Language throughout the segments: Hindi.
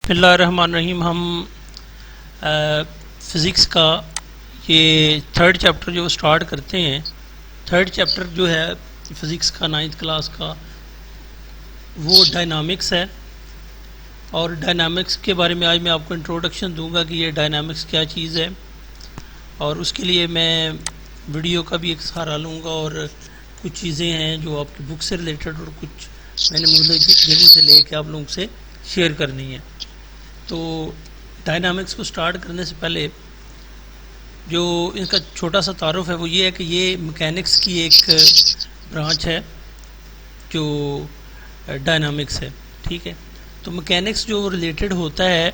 बिस्मिल्लाहिर्रहमानिर्रहीम। हम फ़िज़िक्स का ये थर्ड चैप्टर जो स्टार्ट करते हैं। थर्ड चैप्टर जो है फ़िज़िक्स का 9th क्लास का, वो डायनामिक्स है। और डायनामिक्स के बारे में आज मैं आपको इंट्रोडक्शन दूंगा कि ये डायनामिक्स क्या चीज़ है, और उसके लिए मैं वीडियो का भी एक सहारा लूँगा और कुछ चीज़ें हैं जो आपकी बुक से रिलेटेड और कुछ मैंने मुझे जगह से लेके आप लोगों से शेयर करनी है। तो डायनामिक्स को स्टार्ट करने से पहले जो इनका छोटा सा तारुफ है वो ये है कि ये मैकेनिक्स की एक ब्रांच है जो डायनामिक्स है। ठीक है, तो मैकेनिक्स जो रिलेटेड होता है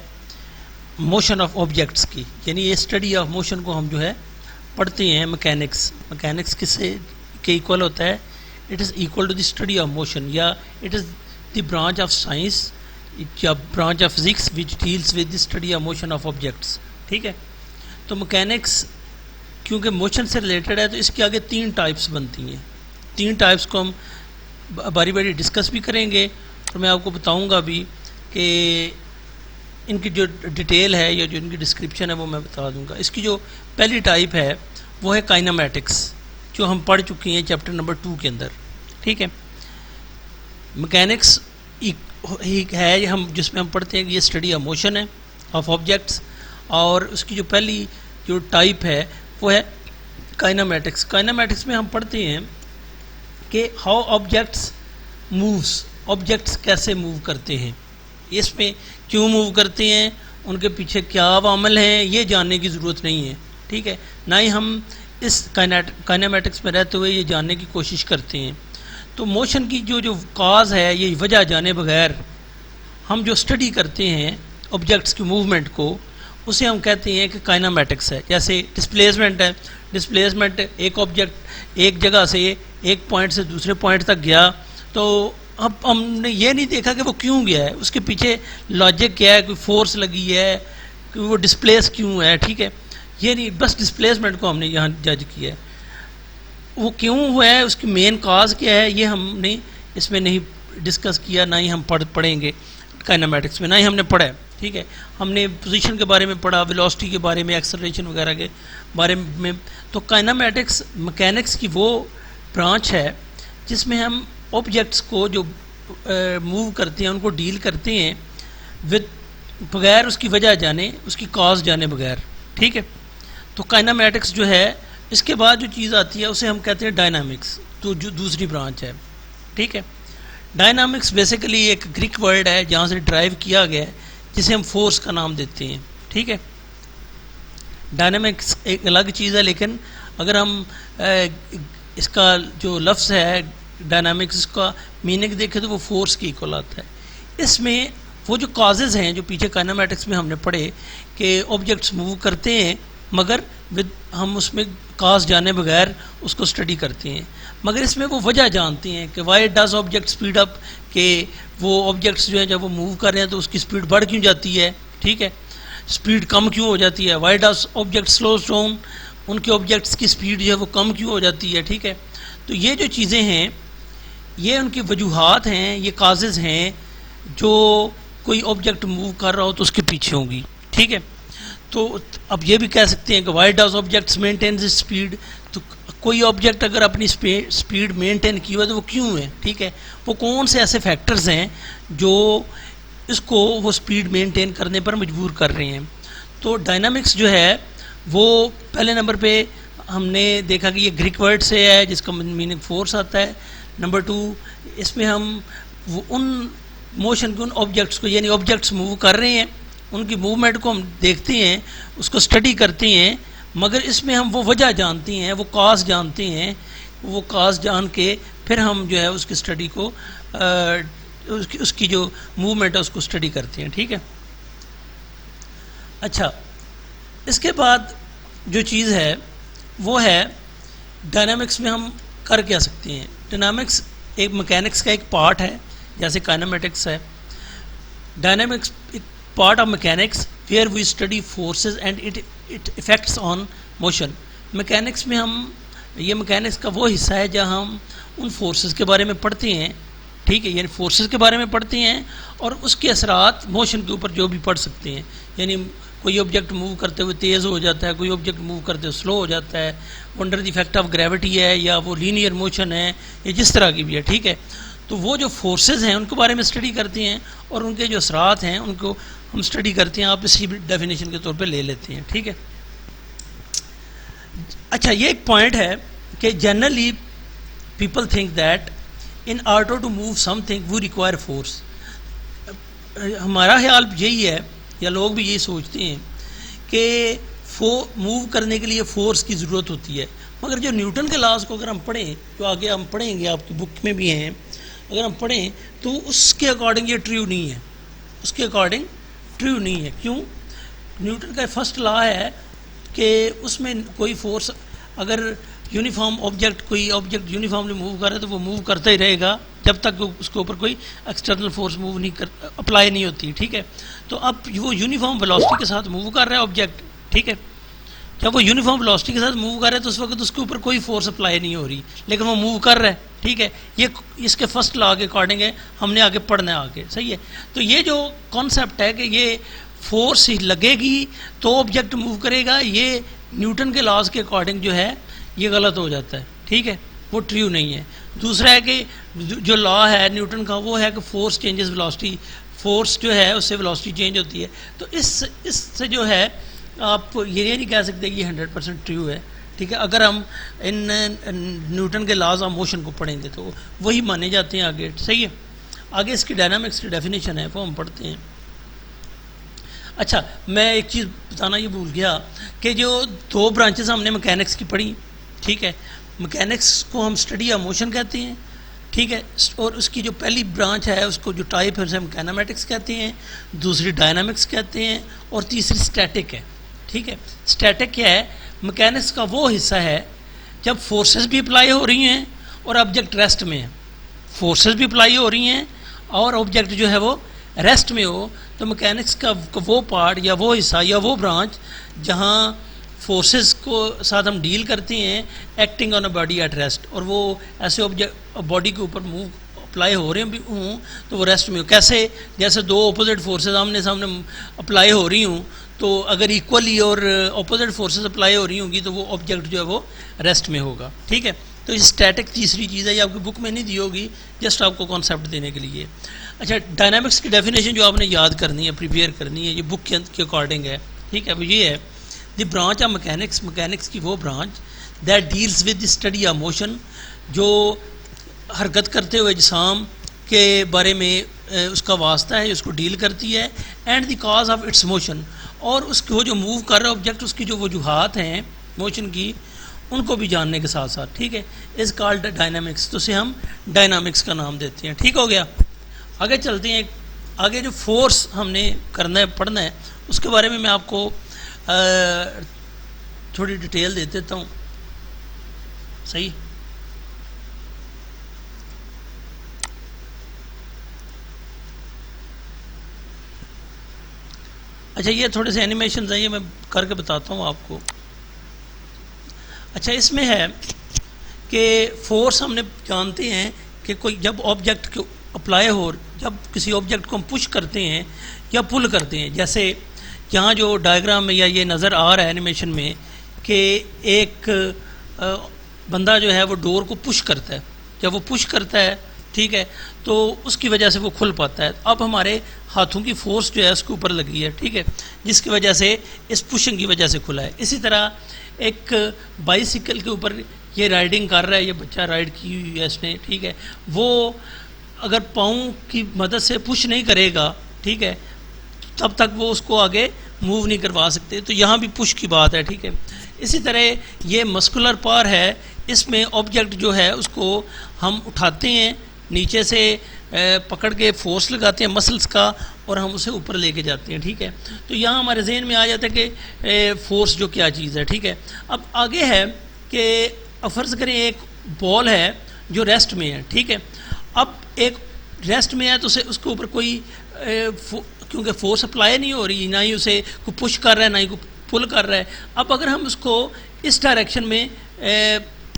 मोशन ऑफ ऑब्जेक्ट्स की, यानी ये स्टडी ऑफ मोशन को हम जो है पढ़ते हैं। मैकेनिक्स किससे के इक्वल होता है? It is equal to the study of motion, या it is the branch of science या branch of physics which deals with the study of motion of objects. ठीक है, तो मैकेनिक्स क्योंकि मोशन से रिलेटेड है तो इसके आगे 3 टाइप्स बनती हैं। 3 टाइप्स को हम बारी बारी डिस्कस भी करेंगे और मैं आपको बताऊंगा भी कि इनकी जो डिटेल है या जो इनकी डिस्क्रिप्शन है वो मैं बता दूंगा। इसकी जो पहली टाइप है वो है काइनेमैटिक्स, जो हम पढ़ चुके हैं चैप्टर नंबर 2 के अंदर। ठीक है, मैकेनिक्स है हम जिसमें हम पढ़ते हैं कि ये स्टडी ऑफ मोशन है ऑफ ऑब्जेक्ट्स, और उसकी जो पहली जो टाइप है वो है काइनेमैटिक्स। काइनेमैटिक्स में हम पढ़ते हैं कि हाउ ऑब्जेक्ट्स मूव्स, ऑब्जेक्ट्स कैसे मूव करते हैं, इसमें क्यों मूव करते हैं, उनके पीछे क्या अवामल हैं, ये जानने की ज़रूरत नहीं है। ठीक है, ना ही हम इस काइनेमैटिक्स में रहते हुए ये जानने की कोशिश करते हैं। तो मोशन की जो काज है, ये वजह जाने बगैर हम जो स्टडी करते हैं ऑब्जेक्ट्स की मूवमेंट को, उसे हम कहते हैं कि काइनेमैटिक्स है। जैसे डिस्प्लेसमेंट है, डिस्प्लेसमेंट एक ऑब्जेक्ट एक जगह से एक पॉइंट से दूसरे पॉइंट तक गया, तो अब हमने ये नहीं देखा कि वो क्यों गया है, उसके पीछे लॉजिक क्या है, कोई फोर्स लगी है, कि वो डिस्प्लेस क्यों है। ठीक है, ये नहीं, बस डिस्प्लेसमेंट को हमने यहाँ जज किया है। वो क्यों हुआ है, उसकी मेन काज क्या है, ये हमने इसमें नहीं डिस्कस किया, ना ही हम पढ़ेंगे काइनेमैटिक्स में, ना ही हमने पढ़ा है। ठीक है, हमने पोजीशन के बारे में पढ़ा, वेलोसिटी के बारे में, एक्सेलरेशन वगैरह के बारे में। तो काइनेमैटिक्स मैकेनिक्स की वो ब्रांच है जिसमें हम ऑब्जेक्ट्स को जो मूव करते हैं उनको डील करते हैं विद बगैर उसकी वजह जाने, उसकी काज जाने बगैर। ठीक है, तो काइनेमैटिक्स जो है, इसके बाद जो चीज़ आती है उसे हम कहते हैं डायनामिक्स, तो जो दूसरी ब्रांच है। ठीक है, डायनामिक्स बेसिकली एक ग्रीक वर्ड है जहाँ से ड्राइव किया गया है, जिसे हम फोर्स का नाम देते हैं। ठीक है, डायनामिक्स एक अलग चीज़ है, लेकिन अगर हम इसका जो लफ्ज़ है डायनामिक्स का मीनिंग देखें तो वो फोर्स की इक्वल आता है। इसमें वो जो काजेज़ हैं जो पीछे काइनेमैटिक्स में हमने पढ़े कि ऑब्जेक्ट्स मूव करते हैं मगर विद हम उसमें काज जाने बगैर उसको स्टडी करते हैं, मगर इसमें वो वजह जानते हैं कि why does object speed up, कि वो ऑब्जेक्ट्स जो हैं जब वो मूव कर रहे हैं तो उसकी स्पीड बढ़ क्यों जाती है, ठीक है, स्पीड कम क्यों हो जाती है, why does object slow down, उनके ऑब्जेक्ट्स की स्पीड जो है वो कम क्यों हो जाती है। ठीक है, तो ये जो चीज़ें हैं ये उनकी वजूहात हैं, ये काजेज़ हैं जो कोई ऑब्जेक्ट मूव कर रहा हो तो उसके पीछे होंगी। ठीक है, तो अब ये भी कह सकते हैं कि why does objects maintain this speed, तो कोई ऑब्जेक्ट अगर अपनी स्पीड मेंटेन की हुआ तो वो क्यों है। ठीक है, वो कौन से ऐसे फैक्टर्स हैं जो इसको वो स्पीड मेंटेन करने पर मजबूर कर रहे हैं। तो डायनामिक्स जो है वो पहले नंबर पे हमने देखा कि ये ग्रीक वर्ड से है जिसका मीनिंग फोर्स आता है। नंबर 2, इसमें हम वो उन मोशन के उन ऑब्जेक्ट्स को, यानी ऑब्जेक्ट्स मूव कर रहे हैं उनकी मूवमेंट को हम देखते हैं, उसको स्टडी करते हैं, मगर इसमें हम वो वजह जानते हैं, वो काज जानते हैं, वो काज जान के फिर हम जो है उसकी स्टडी को उसकी जो मूवमेंट है उसको स्टडी करते हैं। ठीक है, अच्छा, इसके बाद जो चीज़ है वो है डायनामिक्स में हम कर क्या सकते हैं। डायनामिक्स एक मैकेनिक्स का एक पार्ट है जैसे काइनेमैटिक्स है। डायनामिक्स एक part of mechanics where we study forces and it effects on motion. Mechanics में हम, ये मैकेनिक्स का वो हिस्सा है जहाँ हम उन फोर्सेस के बारे में पढ़ते हैं ठीक है, यानी फोर्सेस के बारे में पढ़ते हैं और उसके असरात मोशन के ऊपर जो भी पढ़ सकते हैं, यानी कोई ऑब्जेक्ट मूव करते हुए तेज़ हो जाता है, कोई ऑब्जेक्ट मूव करते हुए स्लो हो जाता है, under the effect of gravity है, या वो लीनियर मोशन है, या जिस तरह की भी है। ठीक है, तो वो जो फोर्सेस हैं उनके बारे में स्टडी करते हैं और उनके जो असरात हैं उनको हम स्टडी करते हैं। आप इसी डेफिनेशन के तौर पे ले लेते हैं। ठीक है, अच्छा, ये एक पॉइंट है कि generally people think that in order to move something we require force. हमारा ख्याल यही है, या लोग भी यही सोचते हैं कि मूव करने के लिए फोर्स की ज़रूरत होती है, मगर जो न्यूटन के लॉज को अगर हम पढ़ें, जो आगे हम पढ़ेंगे, आपकी बुक में भी हैं, अगर हम पढ़ें तो उसके अकॉर्डिंग ये ट्रू नहीं है, उसके अकॉर्डिंग ट्रू नहीं है। क्यों? न्यूटन का फर्स्ट लॉ है कि उसमें कोई फोर्स, अगर यूनिफॉर्म ऑब्जेक्ट, कोई ऑब्जेक्ट यूनिफॉर्मली मूव कर रहा है तो वो मूव करता ही रहेगा जब तक उसके ऊपर कोई एक्सटर्नल फोर्स मूव नहीं कर अप्लाई नहीं होती। ठीक है, तो अब वो यूनिफॉर्म वेलोसिटी के साथ मूव कर रहा है ऑब्जेक्ट। ठीक है, जब वो यूनिफॉर्म वेलोसिटी के साथ मूव कर रहा है तो उस वक्त उसके ऊपर कोई फोर्स अप्लाई नहीं हो रही, लेकिन वो मूव कर रहा है। ठीक है, ये इसके फर्स्ट लॉ के अकॉर्डिंग है, हमने आगे पढ़ना है आगे। सही है, तो ये जो कॉन्सेप्ट है कि ये फोर्स लगेगी तो ऑब्जेक्ट मूव करेगा, ये न्यूटन के लॉज के अकॉर्डिंग जो है ये गलत हो जाता है। ठीक है, वो ट्रू नहीं है। दूसरा है कि जो लॉ है न्यूटन का वो है कि फोर्स चेंजेस वेलोसिटी, फोर्स जो है उससे वेलोसिटी चेंज होती है। तो इससे जो है आप ये नहीं कह सकते कि 100% ट्रू है। ठीक है, अगर हम इन न्यूटन के लॉज ऑफ मोशन को पढ़ेंगे तो वही माने जाते हैं आगे। सही है, आगे इसकी डायनामिक्स की डेफिनेशन है वो हम पढ़ते हैं। अच्छा, मैं एक चीज़ बताना ये भूल गया कि जो दो ब्रांचेस हमने मैकेनिक्स की पढ़ी, ठीक है, मैकेनिक्स को हम स्टडी ऑफ मोशन कहते हैं। ठीक है, और उसकी जो पहली ब्रांच है उसको जो टाइप है उसे हम काइनेमेटिक्स कहते हैं, दूसरी डायनामिक्स कहते हैं, और तीसरी स्टैटिक है। ठीक है, स्टैटिक क्या है? मैकेनिक्स का वो हिस्सा है जब फोर्सेस भी अप्लाई हो रही हैं और ऑब्जेक्ट रेस्ट में है, फोर्सेस भी अप्लाई हो रही हैं और ऑब्जेक्ट जो है वो रेस्ट में हो, तो मैकेनिक्स का वो पार्ट या वो हिस्सा या वो ब्रांच जहाँ फोर्सेस को साथ हम डील करते हैं acting on a body at rest, और वो ऐसे ऑब्जेक्ट बॉडी के ऊपर मूव अप्लाई हो रहे हों तो वो रेस्ट में हो। कैसे? जैसे दो ऑपोजिट फोर्सेस आमने सामने अप्लाई हो रही हूँ, तो अगर इक्वली और ऑपोजिट फोर्सेस अप्लाई हो रही होंगी तो वो ऑब्जेक्ट जो है वो रेस्ट में होगा। ठीक है, तो ये स्टैटिक तीसरी चीज़ है, ये आपकी बुक में नहीं दी होगी, जस्ट आपको कॉन्सेप्ट देने के लिए। अच्छा, डायनामिक्स की डेफिनेशन जो आपने याद करनी है, प्रिपेयर करनी है, ये बुक के अकॉर्डिंग है। ठीक है, वो ये है, the branch of mechanics, mechanics की वो branch that deals with the study of motion, जो हरकत करते हुए जिसाम के बारे में उसका वास्ता है, उसको डील करती है, and the cause of its motion, और उसको जो मूव कर रहा है ऑब्जेक्ट उसकी जो वजूहात हैं मोशन की उनको भी जानने के साथ साथ। ठीक है, इस कॉल्ड डायनामिक्स, तो उसे हम डायनामिक्स का नाम देते हैं। ठीक हो गया, आगे चलते हैं। आगे जो फोर्स हमने करना है, पढ़ना है, उसके बारे में मैं आपको थोड़ी डिटेल दे देता हूँ। सही, अच्छा, ये थोड़े से एनिमेशन हैं, ये मैं करके बताता हूँ आपको। अच्छा, इसमें है कि फोर्स हमने जानते हैं कि कोई जब ऑब्जेक्ट को अप्लाई हो, जब किसी ऑब्जेक्ट को हम पुश करते हैं या पुल करते हैं, जैसे यहाँ जो डायग्राम में या ये नज़र आ रहा है एनिमेशन में कि एक बंदा जो है वो डोर को पुश करता है, जब वो पुश करता है, ठीक है, तो उसकी वजह से वो खुल पाता है। अब हमारे हाथों की फोर्स जो है उसके ऊपर लगी है, ठीक है, जिसकी वजह से इस पुशिंग की वजह से खुला है। इसी तरह एक बाइसिकल के ऊपर ये राइडिंग कर रहा है, ये बच्चा राइड की हुई है इसने, ठीक है, वो अगर पाँव की मदद से पुश नहीं करेगा, ठीक है, तब तक वो उसको आगे मूव नहीं करवा सकते। तो यहाँ भी पुश की बात है, ठीक है। इसी तरह ये मस्कुलर पावर है, इसमें ऑब्जेक्ट जो है उसको हम उठाते हैं, नीचे से पकड़ के फोर्स लगाते हैं मसल्स का, और हम उसे ऊपर लेके जाते हैं, ठीक है। तो यहाँ हमारे जहन में आ जाता है कि फोर्स जो क्या चीज़ है, ठीक है। अब आगे है कि फ़र्ज़ करें एक बॉल है जो रेस्ट में है, ठीक है। अब एक रेस्ट में है तो उसे उसके ऊपर कोई क्योंकि फोर्स अप्लाई नहीं हो रही, ना ही उसे को पुश कर रहा है, ना ही को पुल कर रहा है। अब अगर हम उसको इस डायरेक्शन में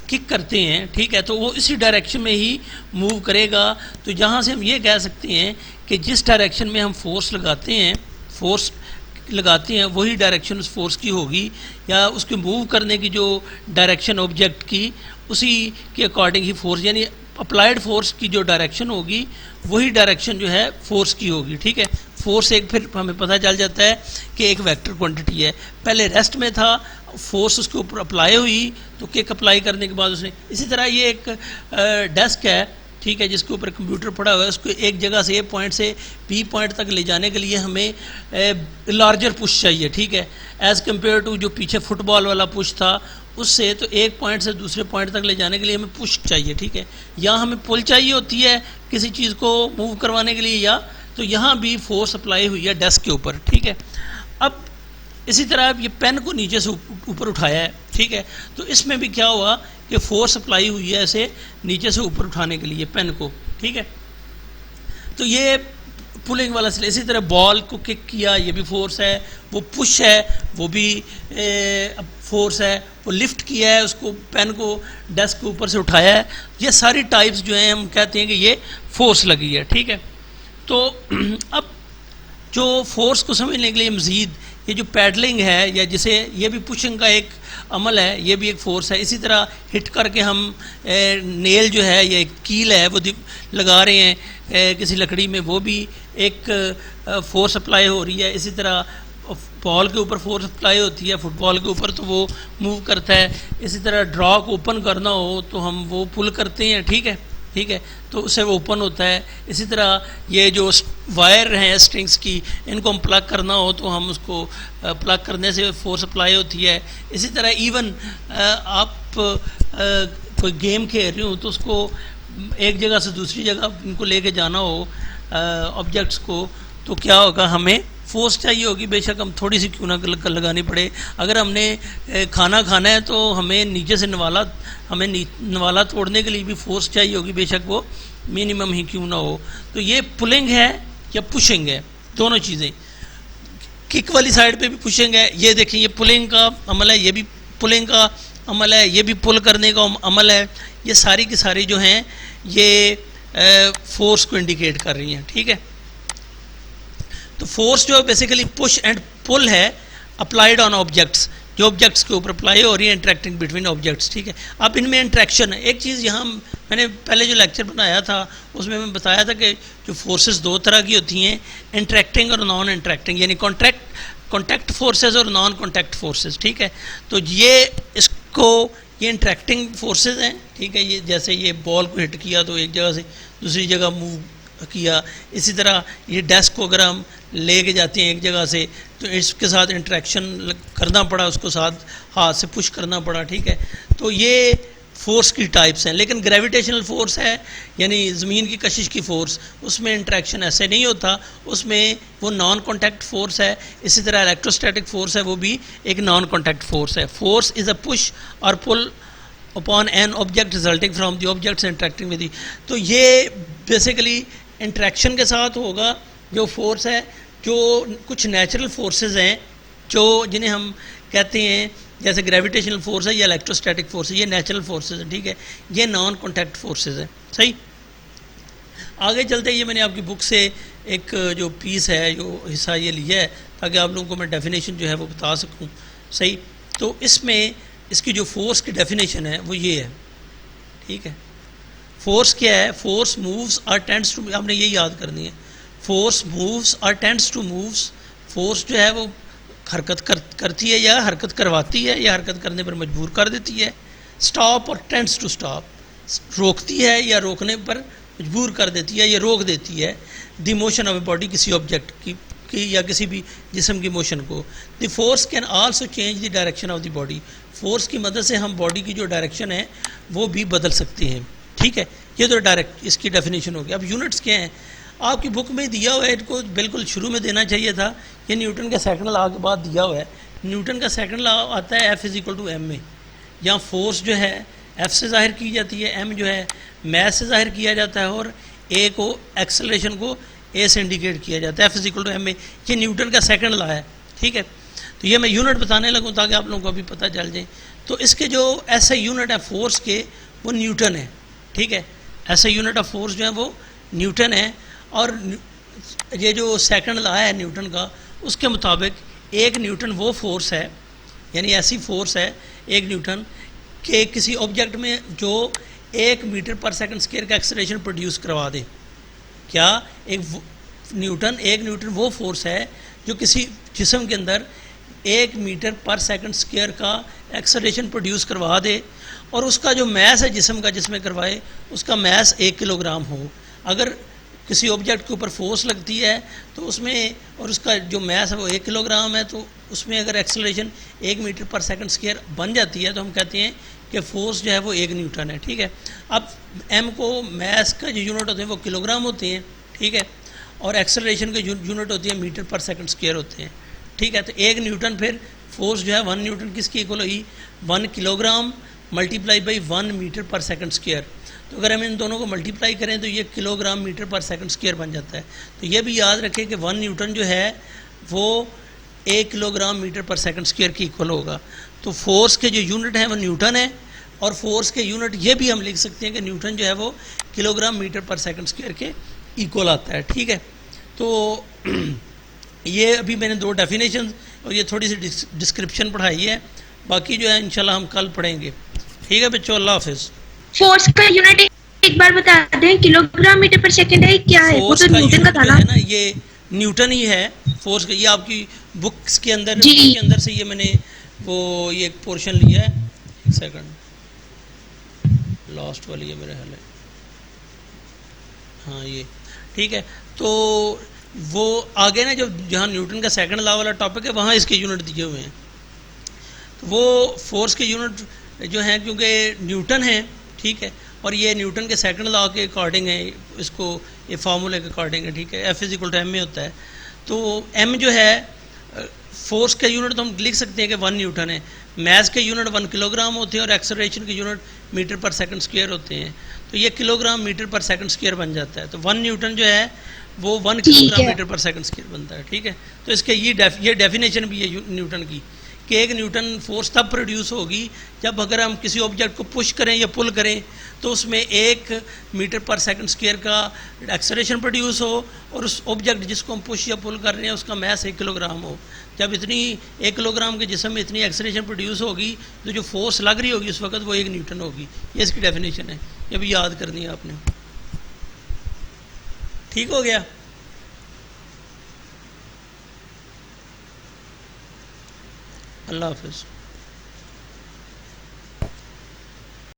किक करते हैं, ठीक है, तो वो इसी डायरेक्शन में ही मूव करेगा। तो जहाँ से हम ये कह सकते हैं कि जिस डायरेक्शन में हम फोर्स लगाते हैं वही डायरेक्शन उस फोर्स की होगी, या उसके मूव करने की जो डायरेक्शन ऑब्जेक्ट की उसी के अकॉर्डिंग ही फोर्स, यानी अप्लाइड फोर्स की जो डायरेक्शन होगी वही डायरेक्शन जो है फोर्स की होगी, ठीक है। फोर्स एक फिर हमें पता चल जाता है कि एक वेक्टर क्वांटिटी है। पहले रेस्ट में था, फोर्स उसके ऊपर अप्लाई हुई तो किक अप्लाई करने के बाद उसने, इसी तरह ये एक डेस्क है, ठीक है, जिसके ऊपर कंप्यूटर पड़ा हुआ है, उसको एक जगह से ए पॉइंट से बी पॉइंट तक ले जाने के लिए हमें लार्जर पुश चाहिए, ठीक है, एज़ कम्पेयर टू जो पीछे फुटबॉल वाला पुश था उससे। तो एक पॉइंट से दूसरे पॉइंट तक ले जाने के लिए हमें पुश चाहिए, ठीक है। यहाँ हमें पुल चाहिए होती है किसी चीज़ को मूव करवाने के लिए, या तो यहाँ भी फोर्स अप्लाई हुई है डेस्क के ऊपर, ठीक है। अब इसी तरह ये पेन को नीचे से ऊपर उठाया है, ठीक है, तो इसमें भी क्या हुआ कि फोर्स अप्लाई हुई है ऐसे नीचे से ऊपर उठाने के लिए पेन को, ठीक है। तो ये पुलिंग वाला सिले। इसी तरह बॉल को किक किया, ये भी फोर्स है, वो पुश है वो भी फोर्स है, वो लिफ्ट किया है उसको, पेन को डेस्क के ऊपर से उठाया है, ये सारी टाइप्स जो हैं हम कहते हैं कि ये फोर्स लगी है, ठीक है। तो अब जो फोर्स को समझने के लिए मज़ीद ये जो पैडलिंग है, या जिसे ये भी पुशिंग का एक अमल है, ये भी एक फ़ोर्स है। इसी तरह हिट करके हम नेल जो है या एक कील है वो लगा रहे हैं किसी लकड़ी में, वो भी एक फ़ोर्स अप्लाई हो रही है। इसी तरह बॉल के ऊपर फोर्स अप्लाई होती है, फुटबॉल के ऊपर तो वो मूव करता है। इसी तरह ड्रॉ को ओपन करना हो तो हम वो पुल करते हैं, ठीक है, तो उससे वो ओपन होता है। इसी तरह ये जो वायर हैं स्ट्रिंग्स की, इनको हम प्लग करना हो तो हम उसको प्लग करने से फोर्स अप्लाई होती है। इसी तरह इवन आप कोई गेम खेल रहे हो तो उसको एक जगह से दूसरी जगह इनको लेके जाना हो ऑब्जेक्ट्स को, तो क्या होगा, हमें फोर्स चाहिए होगी, बेशक हम थोड़ी सी क्यों ना लगानी पड़े। अगर हमने खाना खाना है तो हमें नीचे से नवाला तोड़ने के लिए भी फोर्स चाहिए होगी, बेशक वो मिनिमम ही क्यों ना हो। तो ये पुलिंग है या पुशिंग है, दोनों चीज़ें। किक वाली साइड पे भी पुशिंग है, ये देखें ये पुलिंग का अमल है, ये भी पुलिंग का अमल है, ये भी पुल करने का अमल है। ये सारी की सारी जो हैं ये फोर्स को इंडिकेट कर रही हैं, ठीक है। तो फोर्स जो बेसिकली पुश एंड पुल है अप्लाइड ऑन ऑब्जेक्ट्स, जो ऑब्जेक्ट्स के ऊपर अप्लाई हो रही है, इंटरेक्टिंग बिटवीन ऑब्जेक्ट्स, ठीक है। अब इनमें इंट्रैक्शन है। एक चीज़ यहाँ मैंने पहले जो लेक्चर बनाया था उसमें मैं बताया था कि जो फोर्सेस दो तरह की होती हैं, इंटरेक्टिंग और नॉन इंटरेक्टिंग, यानी कॉन्टैक्ट फोर्सेस और नॉन कॉन्टैक्ट फोर्सेस, ठीक है। तो ये इंटरेक्टिंग फोर्सेस हैं, ठीक है। ये जैसे ये बॉल को हिट किया तो एक जगह से दूसरी जगह मूव किया। इसी तरह ये डेस्क को अगर हम ले के जाते हैं एक जगह से तो इसके साथ इंटरेक्शन करना पड़ा, उसको साथ हाथ से पुश करना पड़ा, ठीक है। तो ये फोर्स की टाइप्स हैं। लेकिन ग्रेविटेशनल फोर्स है यानी ज़मीन की कशिश की फ़ोर्स, उसमें इंटरेक्शन ऐसे नहीं होता, उसमें वो नॉन कॉन्टैक्ट फोर्स है। इसी तरह इलेक्ट्रोस्टैटिक फोर्स है, वो भी एक नॉन कॉन्टैक्ट फोर्स है। फोर्स इज़ अ पुश और pull upon an object resulting from the objects interacting with. तो ये बेसिकली इंटरेक्शन के साथ होगा जो फोर्स है। जो कुछ नेचुरल फोर्सेस हैं जो जिन्हें हम कहते हैं जैसे ग्रेविटेशनल फोर्स है या इलेक्ट्रोस्टैटिक फोर्स है, ये नेचुरल फोर्सेस हैं, ठीक है। ये नॉन कॉन्टैक्ट फोर्सेस हैं, सही। आगे चलते ये मैंने आपकी बुक से एक जो पीस है, जो हिस्सा ये लिया है ताकि आप लोगों को मैं डेफिनेशन जो है वो बता सकूं, सही। तो इसमें इसकी जो फोर्स की डेफिनेशन है वो ये है, ठीक है। फोर्स क्या है? फोर्स मूव्स और टेंड्स टू, आपने ये याद करनी है। फोर्स मूव्स और टेंड्स टू मूव्स। फोर्स जो है वो हरकत करती है या हरकत करवाती है या हरकत करने पर मजबूर कर देती है। स्टॉप और टेंड्स टू स्टॉप, रोकती है या रोकने पर मजबूर कर देती है या रोक देती है। The motion of a body, किसी ऑब्जेक्ट की या किसी भी जिस्म की मोशन को। The force can also change the direction of the body. Force की मदद से हम बॉडी की जो डायरेक्शन है वो भी बदल सकते हैं, ठीक है। ये तो डायरेक्ट इसकी डेफिनेशन होगी। अब यूनिट्स क्या हैं? आपकी बुक में दिया हुआ है, इनको बिल्कुल शुरू में देना चाहिए था। ये न्यूटन का सेकंड लॉ के बाद दिया हुआ है। न्यूटन का सेकंड लॉ आता है F = m में। यहाँ फोर्स जो है F से ज़ाहिर की जाती है, m जो है मैस से ज़ाहिर किया जाता है और a को एक्सेलरेशन को a से इंडिकेट किया जाता है। F = m में ये न्यूटन का सेकंड लॉ है, ठीक है। तो ये मैं यूनिट बताने लगूँ ताकि आप लोगों को अभी पता चल जाए। तो इसके जो ऐसे यूनिट है फोर्स के वो न्यूटन है, ठीक है। ऐसे यूनिट ऑफ फोर्स जो है वो न्यूटन है। और ये जो सेकंड लॉ है न्यूटन का, उसके मुताबिक एक न्यूटन वो फोर्स है, यानी ऐसी फोर्स है एक न्यूटन के किसी ऑब्जेक्ट में जो 1 मीटर पर सेकंड स्क्वायर का एक्सेलरेशन प्रोड्यूस करवा दे। क्या एक न्यूटन वो फोर्स है जो किसी जिस्म के अंदर 1 मीटर पर सेकंड स्क्वायर का एक्सेलरेशन प्रोड्यूस करवा दे, और उसका जो मैस है जिस्म का, जिसमें करवाए उसका मैस 1 किलोग्राम हो। अगर किसी ऑब्जेक्ट के ऊपर फोर्स लगती है तो उसमें, और उसका जो मैस है वो 1 किलोग्राम है, तो उसमें अगर एक्सेलरेशन 1 मीटर पर सेकंड स्क्वायर बन जाती है तो हम कहते हैं कि फोर्स जो है वो 1 न्यूटन है, ठीक है। अब एम को मैस का जो यूनिट होते हैं वो किलोग्राम होते हैं, ठीक है, और एक्सेलरेशन के यूनिट होती है मीटर पर सेकंड स्क्वायर होते हैं, ठीक है। तो 1 न्यूटन फिर फोर्स जो है 1 न्यूटन किसकी इक्वल हुई, 1 किलोग्राम मल्टीप्लाई बाई 1 मीटर पर सेकंड स्क्वायर। तो अगर हम इन दोनों को मल्टीप्लाई करें तो ये किलोग्राम मीटर पर सेकंड स्क्वायर बन जाता है। तो ये भी याद रखें कि 1 न्यूटन जो है वो 1 किलोग्राम मीटर पर सेकंड स्क्वायर की इक्वल होगा। तो फोर्स के जो यूनिट हैं वो न्यूटन है, और फोर्स के यूनिट ये भी हम लिख सकते हैं कि न्यूटन जो है वो किलोग्राम मीटर पर सेकंड स्क्वायर के इक्वल आता है, ठीक है। तो ये अभी मैंने 2 डेफिनेशन और ये थोड़ी सी डिस्क्रिप्शन पढ़ाई है, बाकी जो है इंशाल्लाह हम कल पढ़ेंगे, ठीक है बच्चों। अल्लाह हाफिज़। फोर्स का यूनिट एक बार बता दें, किलोग्राम मीटर पर सेकंड है, क्या है वो तो न्यूटन का था ना? है ना, ये न्यूटन ही है फोर्स का। ये आपकी बुक्स के अंदर से ये मैंने वो ये एक पोर्शन लिया है, एक सेकंड, लास्ट वाली है मेरे ख्याल है, हाँ ये, ठीक है। तो वो आगे ना जहाँ न्यूटन का सेकंड लॉ वाला टॉपिक है वहाँ इसके यूनिट दिए हुए हैं। तो वो फोर्स के यूनिट जो हैं क्योंकि न्यूटन है, ठीक है, और ये न्यूटन के सेकंड लॉ के अकॉर्डिंग है, इसको ये फार्मूले के अकॉर्डिंग है, ठीक है। F = m में होता है। तो m जो है फोर्स का यूनिट तो हम लिख सकते हैं कि 1 न्यूटन है, मैस के यूनिट 1 किलोग्राम होते हैं और एक्सेलरेशन के यूनिट मीटर पर सेकंड स्क्वायर होते हैं। तो ये किलोग्राम मीटर पर सेकंड स्क्वायर बन जाता है। तो 1 न्यूटन जो है वो 1 किलोग्राम मीटर पर सेकंड स्क्वायर बनता है, ठीक है। तो इसके ये डेफिनेशन भी है न्यूटन की कि 1 न्यूटन फोर्स तब प्रोड्यूस होगी जब अगर हम किसी ऑब्जेक्ट को पुश करें या पुल करें तो उसमें 1 मीटर पर सेकंड स्क्वायर का एक्सेलरेशन प्रोड्यूस हो, और उस ऑब्जेक्ट जिसको हम पुश या पुल कर रहे हैं उसका मैस 1 किलोग्राम हो। जब इतनी 1 किलोग्राम के जिस्म में इतनी एक्सेलरेशन प्रोड्यूस होगी तो जो फोर्स लग रही होगी उस वक्त वो 1 न्यूटन होगी। ये इसकी डेफिनेशन है, ये भी याद करनी है आपने, ठीक हो गया। अल्लाह हाफिज़।